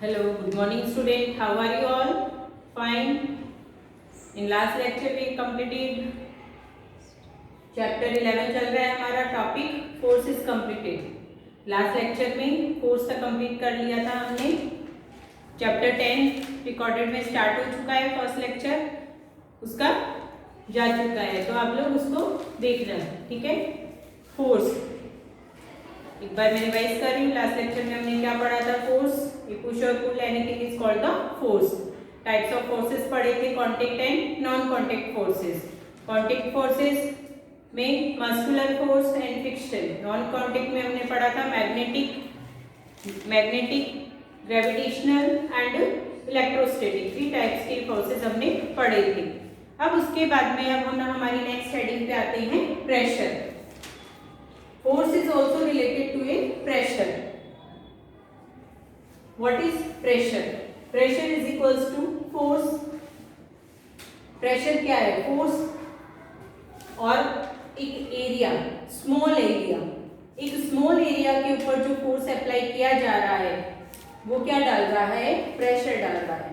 Hello, good morning student. How are you all? Fine. In last lecture we completed chapter 11 चल रहा है हमारा topic force is completed. Last lecture में force तक complete कर लिया था हमने। चैप्टर 10 रिकॉर्डेड में स्टार्ट हो चुका है, फर्स्ट लेक्चर उसका जा चुका है, तो आप लोग उसको देख लेना, ठीक है। फोर्स एक बार मैं रिवाइज कर रही हूँ। लास्ट लेक्चर में हमने क्या पढ़ा था? फोर्स, ये पुश और pull anything is called the force. Types of forces पढ़े थे, contact and non contact forces. Contact forces में muscular force and friction. Non contact में हमने पढ़ा था magnetic, gravitational and electrostatic. 3 types के फोर्सेस हमने पढ़े थे। अब उसके बाद में अब हम हमारी नेक्स्ट हेडिंग पे आते हैं, pressure. Force is also related to a pressure. What is pressure? Pressure is equals to force. Pressure क्या है? Force और एक एरिया, स्मॉल एरिया, एक स्मॉल एरिया के ऊपर जो फोर्स अप्लाई किया जा रहा है वो क्या डाल रहा है? प्रेशर डाल रहा है।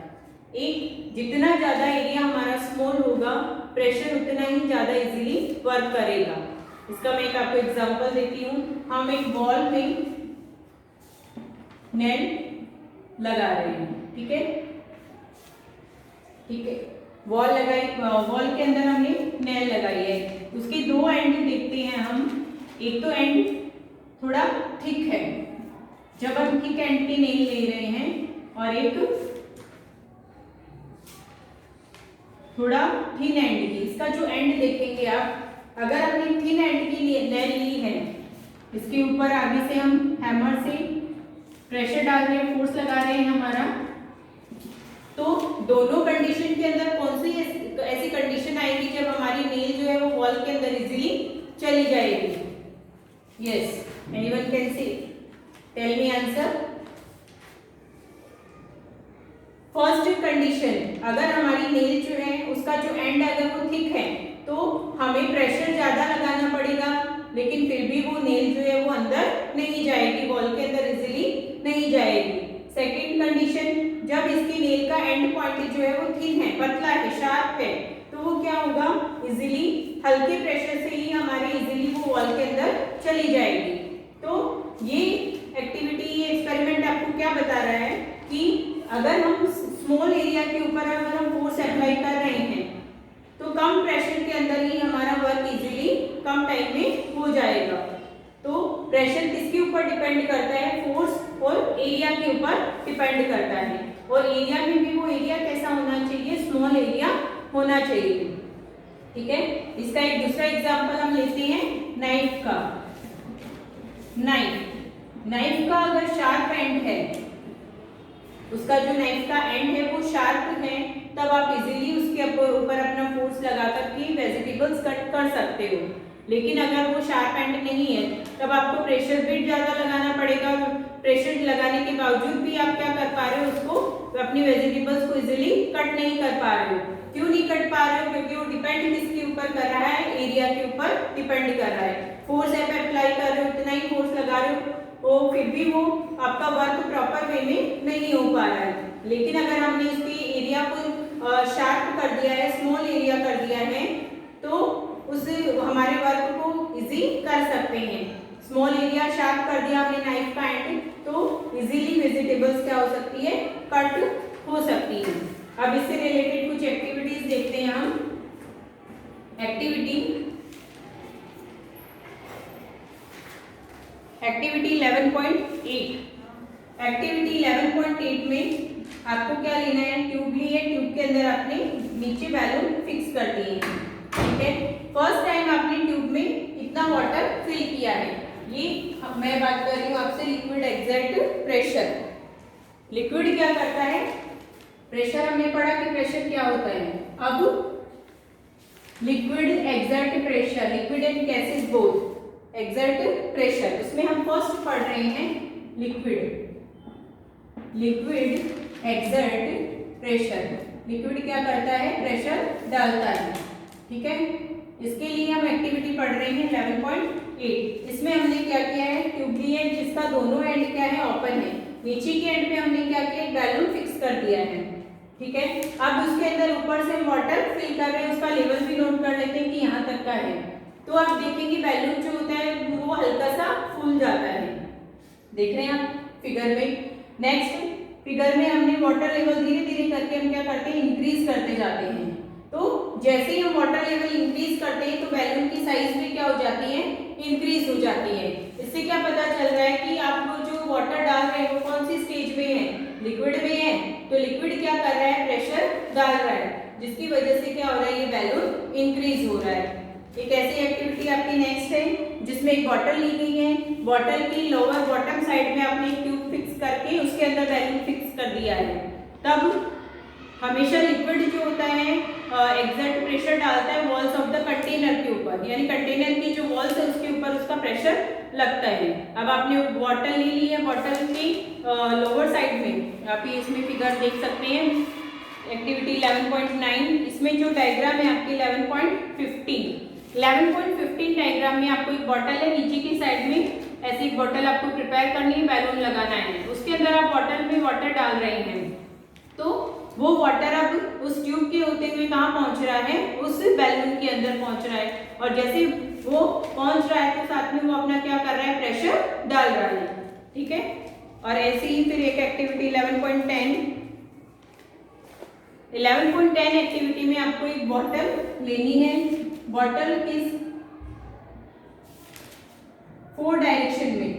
एक जितना ज्यादा एरिया हमारा स्मॉल होगा, प्रेशर उतना ही ज्यादा इजीली वर्क करेगा। इसका मैं एक आपको एग्जांपल देती हूँ। हम एक बॉल में नेल लगा रहे हैं, ठीक है, ठीक है। बॉल लगाई, बॉल के अंदर हमने नेल लगाई है। उसके 2 एंड देखते हैं हम। एक तो एंड थोड़ा थिक है, जब हम थिक एंड की नेल ले रहे हैं, और एक थोड़ा थिन एंड की। इसका जो एंड देखेंगे आप, अगर हमने थिन एंड की नेल ली है, इसके ऊपर आगे से हम हैमर से प्रेशर डाल रहे हैं, फोर्स लगा रहे हैं हमारा, तो दोनों कंडीशन के अंदर कौन सी ऐसी कंडीशन आएगी जब हमारी नेल जो है वो वॉल के अंदर इजीली चली जाएगी? Yes, anyone can say tell me answer. First condition, अगर हमारी नेल जो है उसका जो एंड अगर वो थिक है तो हमें प्रेशर ज्यादा लगाना पड़ेगा, लेकिन फिर भी वो नेल जो है वो अंदर नहीं जाएगी, वॉल के अंदर इजीली नहीं जाएगी। सेकंड कंडीशन, जब इसकी नेल का एंड पॉइंट जो है वो थिन है, पतला है, शार्प है, तो वो क्या होगा? इजीली हल्के प्रेशर से ही हमारी इजीली वो वॉल के अंदर चली जाएगी। तो ये एक्टिविटी, ये एक्सपेरिमेंट आपको क्या बता रहा है कि अगर हम स्मॉल एरिया के ऊपर अगर हम फोर्स अप्लाई कर रहे हैं तो कम प्रेशर के अंदर ही हमारा वर्क इजीली कम टाइम में हो जाएगा। तो प्रेशर किसके ऊपर डिपेंड करता है? फोर्स और एरिया के ऊपर डिपेंड करता है। और एरिया में भी वो एरिया कैसा होना चाहिए? स्मॉल एरिया होना चाहिए, ठीक है। इसका एक दूसरा एग्जांपल हम लेते हैं नाइफ का। नाइफ का अगर शार्प एंड है, उसका जो नाइफ का एंड है वो शार्प है, तब आप इजीली उसके ऊपर अपना फोर्स लगा करके वेजिटेबल्स कट कर सकते हो। लेकिन अगर वो शार्प एंड नहीं है, तब आपको प्रेशर भी ज्यादा लगाना पड़ेगा। प्रेशर लगाने के बावजूद भी आप क्या कर पा रहे हो? उसको, अपनी वेजिटेबल्स को इजीली कट नहीं कर पा रहे हो। क्यों नहीं कट पा रहे हो? क्योंकि वो डिपेंड किसके ऊपर कर रहा है? एरिया के ऊपर डिपेंड कर रहा है। फोर्स आप अप्लाई कर रहे हो, उतना ही फोर्स लगा रहे हो, वो फिर भी वो आपका वर्क प्रॉपर वे में नहीं हो पा रहा है। लेकिन अगर हमने इसके एरिया को शार्प कर दिया है, स्मॉल एरिया कर दिया है, तो उस हमारे वर्क को इजी कर सकते हैं। स्मॉल एरिया शार्प कर दिया हमने नाइफ का एंड, तो इजीली वेजिटेबल्स क्या हो सकती है? कट हो सकती है। अब इससे रिलेटेड कुछ एक्टिविटीज देखते हैं हम। एक्टिविटी 11.8। एक्टिविटी 11.8 में आपको क्या लेना है? ट्यूब ली है, ट्यूब के अंदर आपने नीचे बैलून फिक्स कर दिए हैं, ठीक है। फर्स्ट टाइम आपने ट्यूब में इतना वाटर फिल किया है। ये मैं बात कर रही हूँ आपसे लिक्विड एक्सर्ट प्रेशर। लिक्विड क्या करता है? प्रेशर हमने पढ़ा कि प्रेशर क्या होता है। अब liquid exert pressure, liquid and gases both exert pressure, उसमें हम फर्स्ट पढ़ रहे हैं लिक्विड एक्सर्ट प्रेशर। लिक्विड क्या करता है? प्रेशर डालता है, ठीक है। इसके लिए हम एक्टिविटी पढ़ रहे हैं 11.8। इसमें हमने क्या किया है? ट्यूब ली है जिसका दोनों एंड क्या है? ओपन है। नीचे के एंड पे हमने क्या किया, एक बैलून फिक्स कर दिया है, ठीक है। अब उसके अंदर ऊपर से वाटर फिल कर रहे हैं, उसका लेवल भी नोट कर लेते हैं कि यहाँ तक का है। तो आप देखेंगे बैलून जो होता है वो हल्का सा फूल जाता है, देख रहे हैं आप फिगर में। नेक्स्ट फिगर में हमने वाटर लेवल धीरे धीरे करके हम क्या करते हैं, इंक्रीज करते जाते हैं। तो जैसे ही हम वाटर लेवल इंक्रीज करते हैं तो बैलून की साइज भी क्या हो जाती है, इंक्रीज हो जाती है। इससे क्या पता चल रहा है कि आप जो वाटर डाल रहे हैं वो कौन सी स्टेज में है, लिक्विड में है। तो लिक्विड क्या कर रहा है, प्रेशर डाल रहा है, जिसकी वजह से क्या हो रहा है, ये बैलून इंक्रीज हो रहा है। एक ऐसी एक्टिविटी आपकी नेक्स्ट है जिसमें एक बॉटल ली गई है, बॉटल की लोअर बॉटम साइड में आपने एक ट्यूब फिक्स करके उसके अंदर बैलून फिक्स कर दिया है। तब हमेशा लिक्विड जो होता है एग्जैक्ट प्रेशर डालता है वॉल्स ऑफ द कंटेनर के ऊपर, यानी कंटेनर की जो वॉल्स है उसके ऊपर उसका प्रेशर लगता है। अब आपने बॉटल ले ली है, बॉटल की लोअर साइड में आप ये इसमें फिगर देख सकते हैं, एक्टिविटी 11.9, इसमें जो डायग्राम है आपकी 11.15 डायग्राम में आपको एक बॉटल है, नीचे की साइड में ऐसी एक बॉटल आपको प्रिपेयर करनी है, बैलून लगाना है, उसके अंदर आप बॉटल में वाटर डाल रहे हैं। तो वो वाटर अब उस ट्यूब के होते हुए कहाँ पहुंच रहा है, उस बैलून के अंदर पहुंच रहा है, और जैसे वो पहुंच रहा है तो साथ में वो अपना क्या कर रहा है, प्रेशर डाल रहा है, ठीक है। और ऐसे ही फिर एक एक्टिविटी 11.10 एक्टिविटी में आपको एक बॉटल लेनी है, बॉटल किस 4 डायरेक्शन में,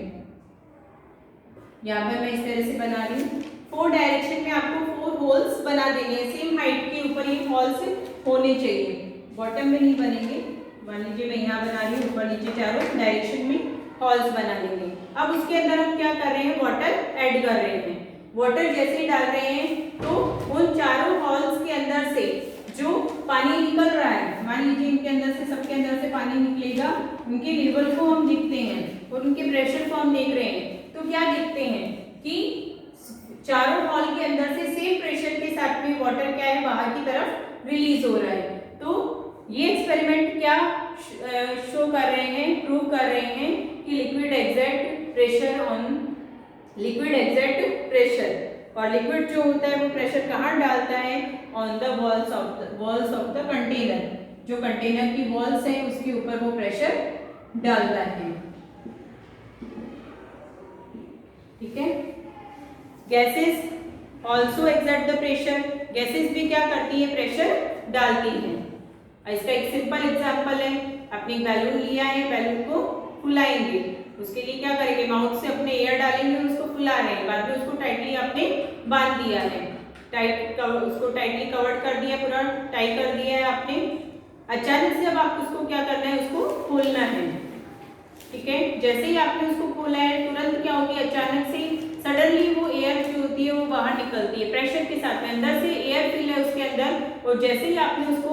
यहाँ पर मैं इस तरह से बना रही हूँ, 4 डायरेक्शन में आपको 4 होल्स बना देने हैं, सेम हाइट के ऊपर ये होल्स होने चाहिए, बॉटम में नहीं बनेंगे। मान लीजिए मैं यहाँ बना रही हूँ, ऊपर नीचे चारों डायरेक्शन में होल्स बना लेंगे। अब उसके अंदर हम क्या कर रहे हैं, वाटर ऐड कर रहे हैं। वाटर जैसे ही डाल रहे हैं तो उन चारों हॉल्स के अंदर से जो पानी निकल रहा है, मान लीजिए इनके अंदर से, सबके अंदर से पानी निकलेगा, उनके लेवल को हम देखते हैं और उनके प्रेशर को हम देख रहे हैं, तो क्या देखते हैं कि चारों हॉल के अंदर से सेम प्रेशर के साथ में वाटर क्या है, बाहर की तरफ रिलीज हो रहा है। तो ये एक्सपेरिमेंट क्या शो कर रहे हैं, प्रूव कर रहे हैं कि लिक्विड एग्जैक्ट प्रेशर, और लिक्विड जो होता है वो प्रेशर कहाँ डालता है, on the walls of the container, जो कंटेनर की वॉल्स हैं उसके ऊपर वो प्रेशर डालता है, ठीक है। Gases also exert the pressure, gases भी क्या करती है, प्रेशर डालती हैं। इसका एक सिंपल एग्जांपल है, आपने बैलून लिया है, बैलून को फुलाएंगे, उसके लिए क्या करेंगे, माउथ से अपने एयर डालेंगे और उसको फुला रहे हैं, बाद में उसको टाइटली आपने बांध दिया है, उसको टाइटली कवर कर दिया, पूरा टाई कर दिया है आपने। अचानक से अब आपको उसको क्या करना है, उसको खोलना है, ठीक है। जैसे ही आपने उसको खोला है तुरंत क्या होगी, अचानक से सडनली वो एयर जो होती है वो बाहर निकलती है, प्रेशर के साथ में, अंदर से एयर फिल है उसके अंदर, और जैसे ही आपने उसको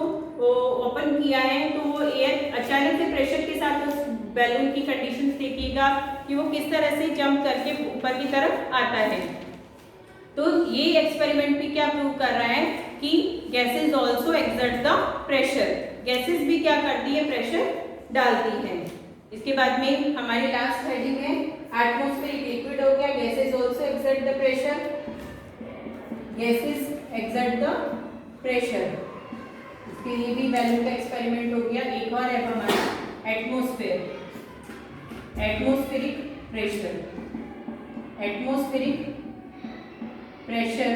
ओपन किया है तो वो एयर अचानक से प्रेशर के साथ उस बैलून की कंडीशन देखिएगा कि वो किस तरह से जंप करके ऊपर की तरफ आता है। तो ये एक्सपेरिमेंट भी क्या प्रूव कर रहा है कि gases also exert the pressure, gases भी क्या करती है, प्रेशर डालती है। इसके बाद में हमारी लास्ट हेडिंग है एटमॉस्फेरिक लिक्विड हो गया, gases also exert the pressure, gases exert the pressure, इसके लिए भी बैलून का एक्सपेरिमेंट हो गया। एक और है हमारा atmosphere, atmospheric pressure, atmospheric pressure,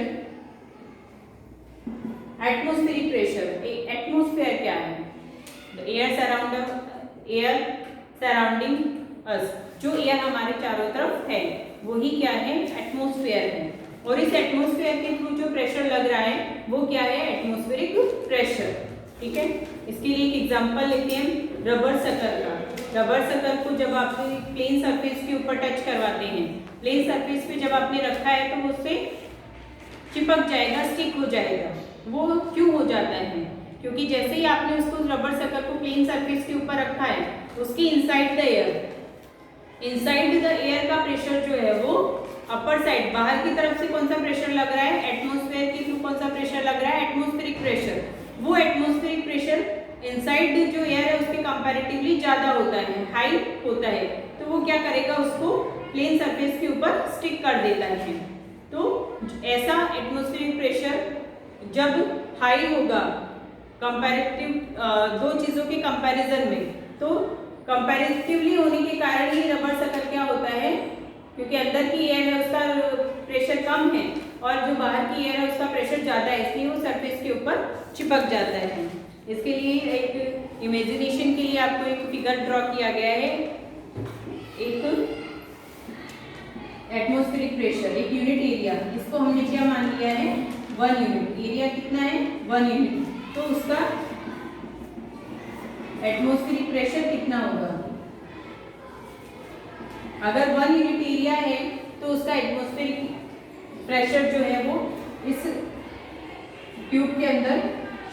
atmospheric pressure, atmosphere क्या है, एयर सराउंडिंग अस, जो एयर हमारे चारों तरफ है वही क्या है, एटमॉस्फेयर है, और इस एटमॉस्फेयर के थ्रू जो प्रेशर लग रहा है वो क्या है, एटमॉस्फेरिक प्रेशर, ठीक है। इसके लिए एक एग्जांपल लेते हैं रबर शकर का। रबर शकर को जब आप प्लेन सरफेस के ऊपर टच करवाते हैं, प्लेन सरफेस पे जब आपने रखा है तो उससे चिपक जाएगा, स्टिक हो जाएगा। वो क्यों हो जाता है, क्योंकि जैसे ही आपने उसको रबर शकर को प्लेन सरफेस के ऊपर रखा है, उसकी इनसाइड द एयर का प्रेशर जो है वो अपर साइड, बाहर की तरफ से कौन सा प्रेशर लग रहा है, एटमॉस्फेयर के थ्रू कौन सा प्रेशर लग रहा है, एटमॉस्फेरिक प्रेशर। वो एटमॉस्फेरिक प्रेशर इनसाइड जो एयर है उसके कंपैरेटिवली ज्यादा होता है, हाई होता है, तो वो क्या करेगा, उसको प्लेन सरफेस के ऊपर स्टिक कर देता है। तो ऐसा एटमॉस्फेरिक प्रेशर जब हाई होगा कंपैरेटिव दो चीज़ों के कंपैरिजन में, तो कंपैरेटिवली होने के कारण ही रबर शटल क्या होता है, क्योंकि अंदर की एयर है उसका प्रेशर कम है और जो बाहर की एयर है उसका प्रेशर ज़्यादा है, इसलिए वो सरफेस के ऊपर चिपक जाता है। इसके लिए एक इमेजिनेशन के लिए आपको एक फिगर ड्रॉ किया गया है। एक एटमॉस्फेरिक प्रेशर, एक यूनिट एरिया, इसको हमने क्या मान लिया है 1 यूनिट। एरिया कितना है 1 यूनिट, तो उसका एटमॉस्फेरिक प्रेशर कितना होगा। अगर 1 यूनिट एरिया है तो उसका एटमॉस्फेरिक प्रेशर जो है वो इस ट्यूब के अंदर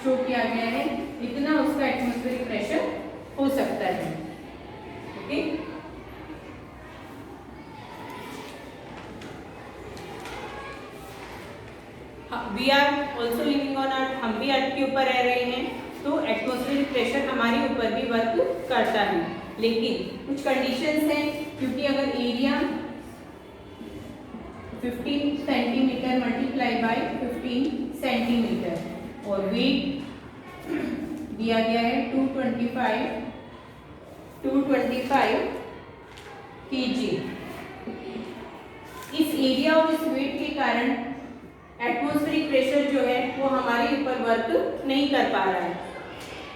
शो किया गया है, इतना उसका एटमॉस्फेरिक प्रेशर हो सकता है। Okay, we are also living on earth, हम भी अर्थ के ऊपर रह रहे हैं, तो एटमॉस्फेरिक प्रेशर हमारे ऊपर भी वर्क करता है, लेकिन कुछ कंडीशंस हैं। क्योंकि अगर area 15 centimetre multiply by 15 centimetre और वेट दिया गया है 225 kg, इस एरिया और इस वेट के कारण एटमॉस्फेरिक प्रेशर जो है वो हमारे ऊपर वर्क नहीं कर पा रहा है,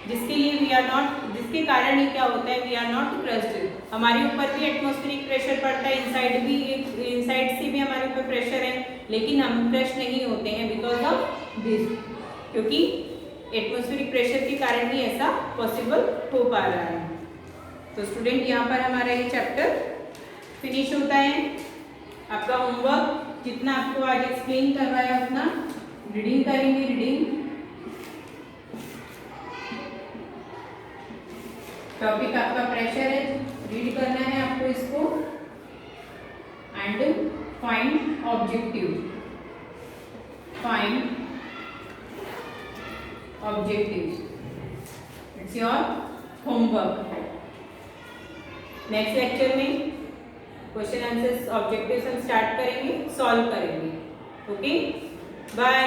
जिसके लिए वी आर नॉट, जिसके कारण ही क्या होता है वी आर नॉट क्रस्ड। हमारे ऊपर भी एटमॉस्फेरिक प्रेशर पड़ता है, इनसाइड से भी हमारे ऊपर प्रेशर है, लेकिन हम क्रश नहीं होते हैं बिकॉज ऑफ दिस, क्योंकि एटमॉस्फेरिक प्रेशर के कारण ही ऐसा पॉसिबल हो पा रहा है। तो स्टूडेंट यहाँ पर हमारा ये चैप्टर फिनिश होता है। आपका होमवर्क जितना आपको आज एक्सप्लेन करवाया उतना रीडिंग करेंगे। रीडिंग टॉपिक आपका प्रेशर है, रीड करना है आपको इसको and find objective, it's your homework. Next lecture में क्वेश्चन आंसर्स ऑब्जेक्टिव्स हम स्टार्ट करेंगे, सॉल्व करेंगे। Okay, bye.